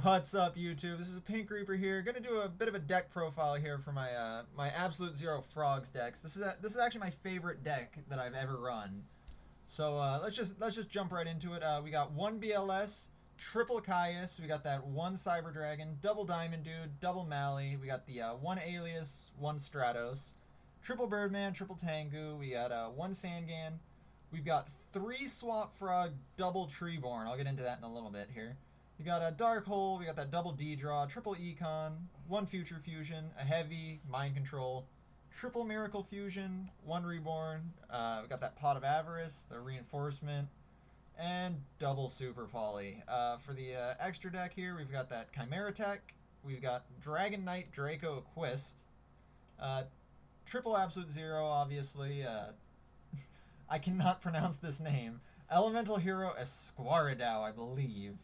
What's up, YouTube? This is Pink Reaper here. Gonna do a bit of a deck profile here for my Absolute Zero Frogs decks. This is actually my favorite deck that I've ever run. So let's just jump right into it. We got one BLS, triple Caius. We got that one Cyber Dragon, double Diamond Dude, double Mally. We got the one Alias, one Stratos, triple Birdman, triple Tengu. We got one Sangan. We've got three Swap Frog, double Treeborn. I'll get into that in a little bit here. We got a Dark Hole, we got that double D-Draw, triple Econ, one Future Fusion, a Heavy, Mind Control, triple Miracle Fusion, one Reborn, we got that Pot of Avarice, the Reinforcement, and double Super Folly. For the extra deck here, we've got that Chimera Tech, we've got Dragon Knight Draco Quist, triple Absolute Zero, obviously, I cannot pronounce this name, Elemental Hero Esquaridao, I believe.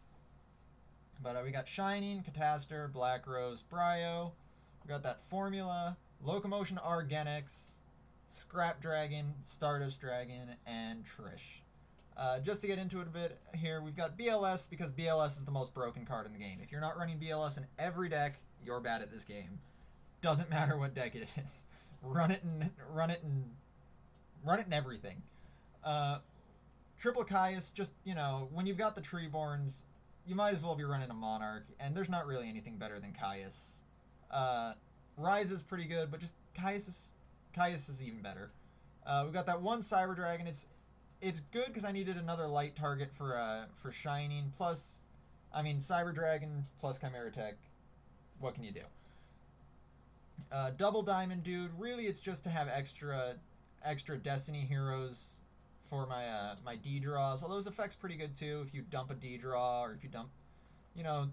But we got Shining, Catastor, Black Rose, Bryo. We got that Formula, Locomotion Argenix, Scrap Dragon, Stardust Dragon, and Trish. Just to get into it a bit here, we've got BLS because BLS is the most broken card in the game. If you're not running BLS in every deck, you're bad at this game. Doesn't matter what deck it is. Run it in everything. Triple Caius, just, when you've got the Treeborns, you might as well be running a Monarch, and there's not really anything better than Caius. Rise is pretty good, but just Caius is even better. We got that one Cyber Dragon. It's good because I needed another light target for Shining. Plus, I mean, Cyber Dragon plus Chimera Tech. What can you do? Double Diamond Dude. Really, it's just to have extra Destiny heroes for my D draws. Although his effect's pretty good too. If you dump a D draw or if you dump,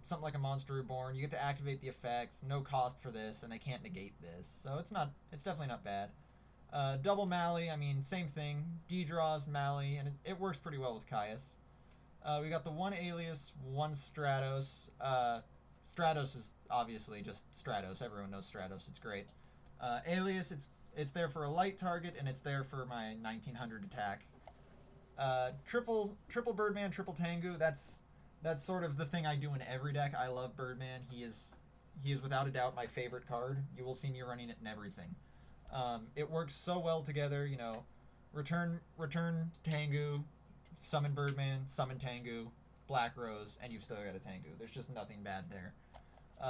something like a Monster Reborn, you get to activate the effects. No cost for this, and they can't negate this. So it's definitely not bad. Double Mally, I mean, same thing. D draws Mally, and it works pretty well with Caius. We got the one Alias, one Stratos. Stratos is obviously just Stratos. Everyone knows Stratos. It's great. Alias, it's there for a light target, and it's there for my 1900 attack. Triple Birdman, triple Tengu. That's sort of the thing I do in every deck. I love Birdman. He is without a doubt my favorite card. You will see me running it in everything. It works so well together. Return Tengu, summon Birdman, summon Tengu, Black Rose, and you've still got a Tengu. There's just nothing bad there.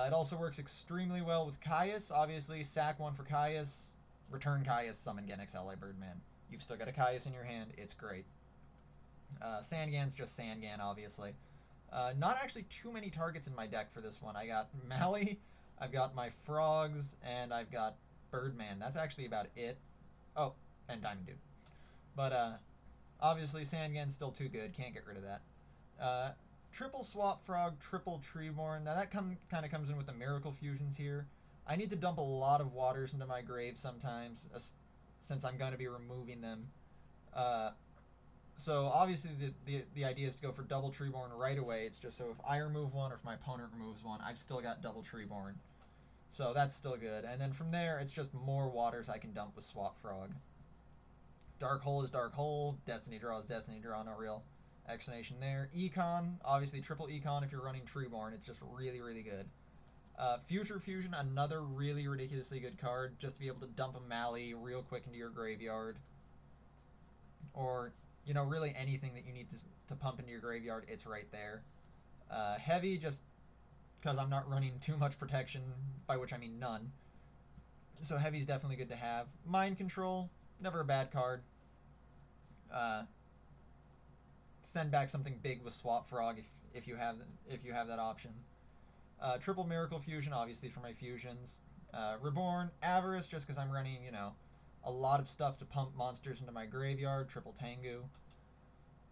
It also works extremely well with Caius. Obviously, sack one for Caius, return Caius, summon Genex Ally Birdman. You've still got a Caius in your hand. It's great. Sangan's just Sangan, obviously. Not actually too many targets in my deck for this one. I got Mally, I've got my Frogs, and I've got Birdman. That's actually about it. Oh, and Diamond Dude. But obviously Sangan's still too good. Can't get rid of that. Triple Swap Frog, triple Treeborn. Now that kind of comes in with the Miracle Fusions here. I need to dump a lot of waters into my grave sometimes, since I'm going to be removing them. So obviously the idea is to go for double Treeborn right away. It's just so if I remove one or if my opponent removes one, I've still got double Treeborn. So that's still good. And then from there, it's just more waters I can dump with Swap Frog. Dark Hole is Dark Hole. Destiny Draw is Destiny Draw. No real explanation there. Econ, obviously triple Econ if you're running Treeborn. It's just really, really good. Future Fusion, another really ridiculously good card, just to be able to dump a Mally real quick into your graveyard. Or, really anything that you need to pump into your graveyard, it's right there. Heavy, just because I'm not running too much protection, by which I mean none. So Heavy's definitely good to have. Mind Control, never a bad card. Send back something big with Swap Frog if you have that option. Triple Miracle Fusion, obviously for my fusions. Reborn, Avarice, just because I'm running, a lot of stuff to pump monsters into my graveyard. Triple Tengu.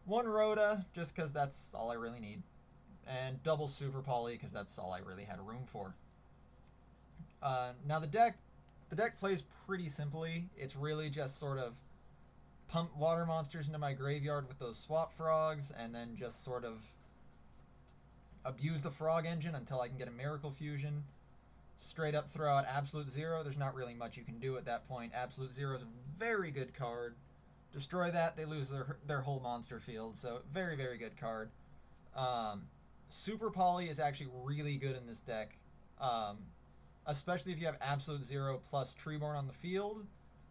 One Rhoda, just because that's all I really need. And double Super Poly, because that's all I really had room for. Now the deck plays pretty simply. It's really just sort of pump water monsters into my graveyard with those Swap Frogs, and then just sort of abuse the Frog engine until I can get a Miracle Fusion. Straight up throw out Absolute Zero. There's not really much you can do at that point. Absolute Zero is a very good card. Destroy that, they lose their whole monster field. So very, very good card. Super Poly is actually really good in this deck, um, especially if you have Absolute Zero plus Treeborn on the field.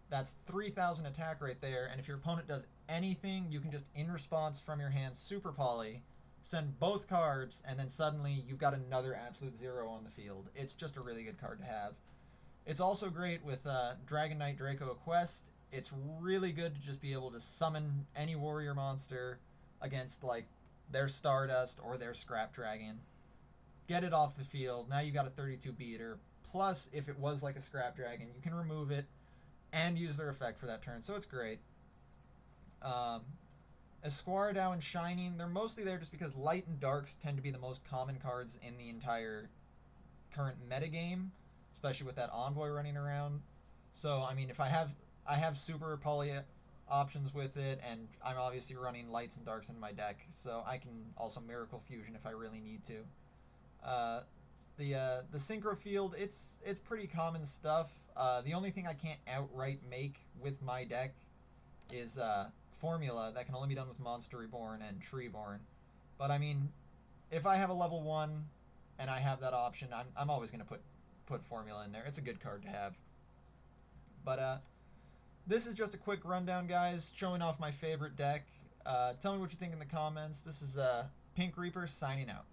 That's 3,000 attack right there, and if your opponent does anything, you can just, in response from your hand, Super Poly, send both cards, and then suddenly you've got another Absolute Zero on the field. It's just a really good card to have. It's also great with Dragon Knight Draco Quest. It's really good to just be able to summon any warrior monster against, like, their Stardust or their Scrap Dragon. Get it off the field. Now you got a 32 beater. Plus, if it was like a Scrap Dragon, you can remove it and use their effect for that turn. So it's great. Esquardow and Shining, they're mostly there just because Light and Darks tend to be the most common cards in the entire current metagame, especially with that Envoy running around. So, I mean, if I have Super Poly options with it, and I'm obviously running Lights and Darks in my deck, so I can also Miracle Fusion if I really need to. The Synchro Field, it's pretty common stuff. The only thing I can't outright make with my deck is Formula that can only be done with Monster Reborn and Treeborn. But I mean, if I have a level 1 and I have that option, I'm always going to put Formula in there. It's a good card to have. But this is just a quick rundown, guys, showing off my favorite deck. Tell me what you think in the comments. This is Pink Reaper signing out.